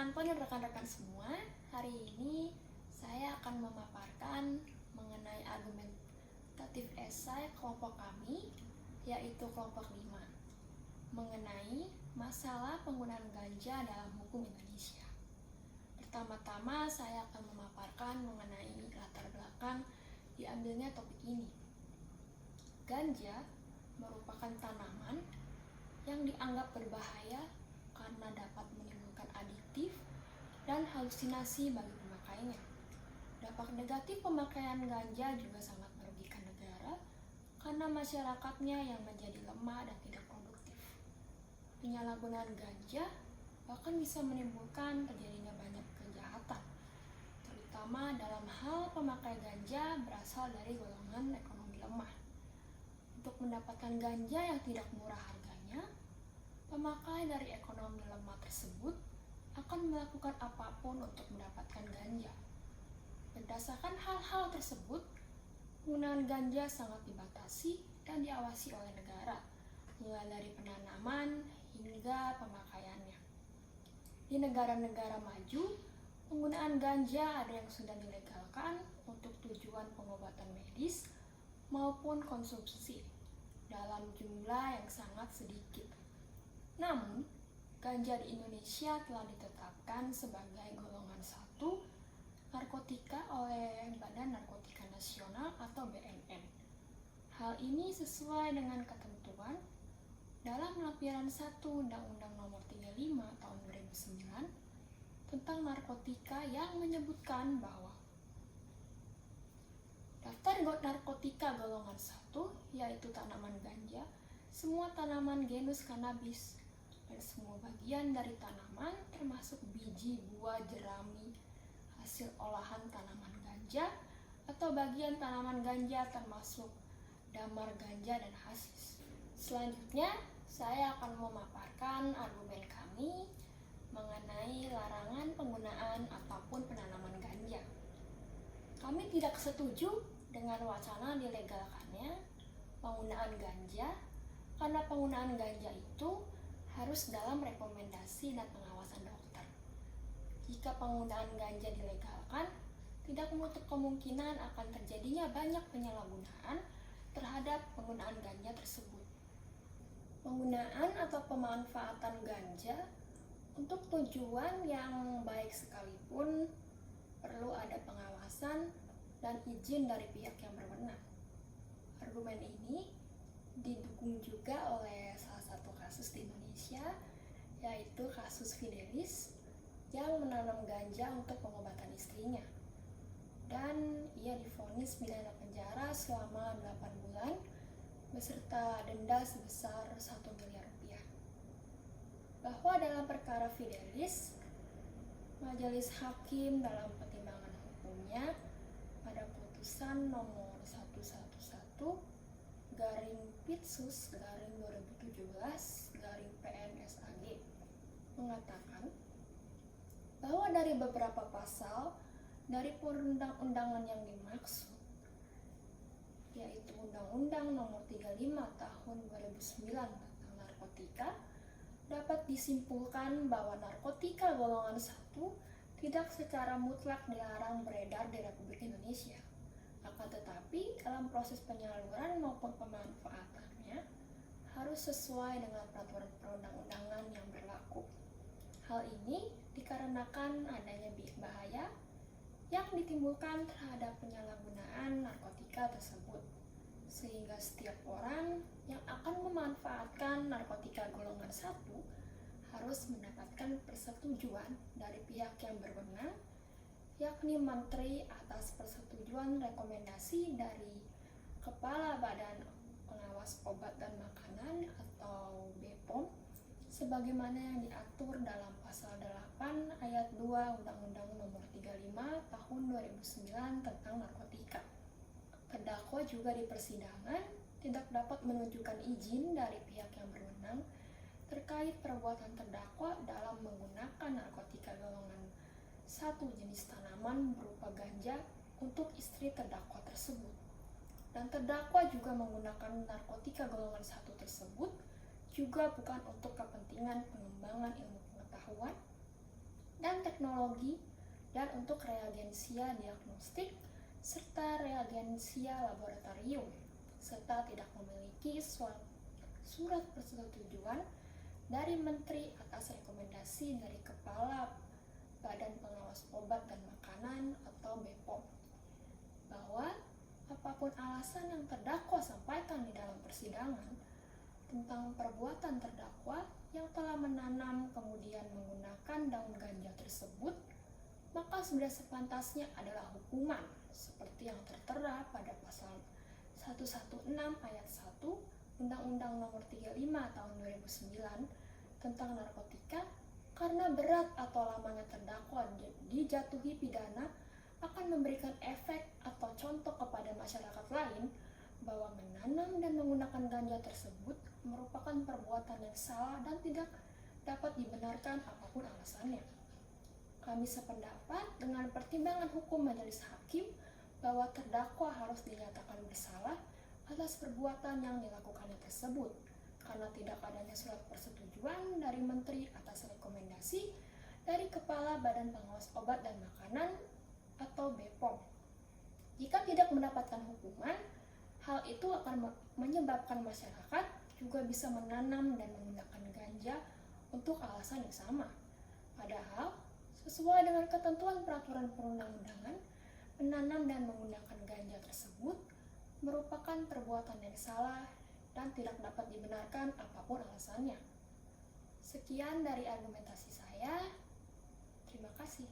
Selamat pagi rekan-rekan semua. Hari ini saya akan memaparkan mengenai argumentatif esai kelompok kami, yaitu kelompok 5, mengenai masalah penggunaan ganja dalam hukum Indonesia. Pertama-tama saya akan memaparkan mengenai latar belakang diambilnya topik ini. Ganja merupakan tanaman yang dianggap berbahaya karena dapat menimbulkan adiktif dan halusinasi bagi pemakainya. Dampak negatif pemakaian ganja juga sangat merugikan negara karena masyarakatnya yang menjadi lemah dan tidak produktif. Penyalahgunaan ganja bahkan bisa menimbulkan terjadinya banyak kejahatan, terutama dalam hal pemakai ganja berasal dari golongan ekonomi lemah. Untuk mendapatkan ganja yang tidak murah harganya, pemakai dari ekonomi lemah tersebut akan melakukan apapun untuk mendapatkan ganja. Berdasarkan hal-hal tersebut, penggunaan ganja sangat dibatasi dan diawasi oleh negara, mulai dari penanaman hingga pemakaiannya. Di negara-negara maju, penggunaan ganja ada yang sudah dilegalkan untuk tujuan pengobatan medis maupun konsumsi dalam jumlah yang sangat sedikit. Namun, ganja di Indonesia telah ditetapkan sebagai golongan 1 narkotika oleh Badan Narkotika Nasional atau BNN. Hal ini sesuai dengan ketentuan dalam lampiran 1 Undang-Undang Nomor 35 Tahun 2009 tentang narkotika yang menyebutkan bahwa daftar narkotika golongan 1 yaitu tanaman ganja, semua tanaman genus cannabis, dan semua bagian dari tanaman termasuk biji, buah, jerami, hasil olahan tanaman ganja, atau bagian tanaman ganja termasuk damar ganja dan hasis. Selanjutnya, saya akan memaparkan argumen kami mengenai larangan penggunaan ataupun penanaman ganja. Kami tidak setuju dengan wacana dilegalkannya penggunaan ganja karena penggunaan ganja itu harus dalam rekomendasi dan pengawasan dokter. Jika penggunaan ganja dilegalkan, tidak menutup kemungkinan akan terjadinya banyak penyalahgunaan terhadap penggunaan ganja tersebut. Penggunaan atau pemanfaatan ganja untuk tujuan yang baik sekalipun perlu ada pengawasan dan izin dari pihak yang berwenang. Argumen ini didukung juga oleh salah satu kasus di Indonesia, yaitu kasus Fidelis yang menanam ganja untuk pengobatan istrinya. Dan ia divonis pidana penjara selama 8 bulan beserta denda sebesar 1 miliar rupiah. Bahwa dalam perkara Fidelis, Majelis Hakim dalam pertimbangan hukumnya pada putusan nomor 111/Pitsus/2017/PNSAG mengatakan bahwa dari beberapa pasal dari perundang-undangan yang dimaksud, yaitu Undang-Undang Nomor 35 Tahun 2009 tentang narkotika, dapat disimpulkan bahwa narkotika golongan 1 tidak secara mutlak dilarang beredar di Republik Indonesia. Akan tetapi, dalam proses penyaluran maupun pemanfaatannya harus sesuai dengan peraturan perundang-undangan yang berlaku. Hal ini dikarenakan adanya bahaya yang ditimbulkan terhadap penyalahgunaan narkotika tersebut, sehingga setiap orang yang akan memanfaatkan narkotika golongan 1 harus mendapatkan persetujuan dari pihak yang berwenang, yakni Menteri atas persetujuan rekomendasi dari Kepala Badan Pengawas Obat dan Makanan atau BPOM, sebagaimana yang diatur dalam pasal 8 ayat 2 Undang-Undang Nomor 35 Tahun 2009 tentang narkotika. Terdakwa juga di persidangan tidak dapat menunjukkan izin dari pihak yang berwenang terkait perbuatan terdakwa dalam menggunakan narkotika golongan 1 jenis tanaman berupa ganja untuk istri terdakwa tersebut. Dan terdakwa juga menggunakan narkotika golongan 1 tersebut juga bukan untuk kepentingan pengembangan ilmu pengetahuan dan teknologi, dan untuk reagensia diagnostik serta reagensia laboratorium, serta tidak memiliki surat persetujuan dari Menteri atas rekomendasi dari Kepala Badan Pengawas Obat dan Makanan atau BPOM, bahwa apapun alasan yang terdakwa sampaikan di dalam persidangan tentang perbuatan terdakwa yang telah menanam kemudian menggunakan daun ganja tersebut, maka sudah sepantasnya adalah hukuman seperti yang tertera pada pasal 116 ayat 1 Undang-Undang Nomor 35 Tahun 2009 tentang narkotika, karena berat atau lamanya terdakwa dijatuhi pidana akan memberikan efek atau contoh kepada masyarakat lain bahwa menanam dan menggunakan ganja tersebut merupakan perbuatan yang salah dan tidak dapat dibenarkan apapun alasannya. Kami sependapat dengan pertimbangan hukum majelis hakim bahwa terdakwa harus dinyatakan bersalah atas perbuatan yang dilakukannya tersebut, karena tidak adanya surat persetujuan dari Menteri atas rekomendasi dari Kepala Badan Pengawas Obat dan Makanan atau BPOM. Jika tidak mendapatkan hukuman, hal itu akan menyebabkan masyarakat juga bisa menanam dan menggunakan ganja untuk alasan yang sama. Padahal, sesuai dengan ketentuan peraturan perundang-undangan, menanam dan menggunakan ganja tersebut merupakan perbuatan yang salah dan tidak dapat dibenarkan apapun alasannya. Sekian dari argumentasi saya. Terima kasih.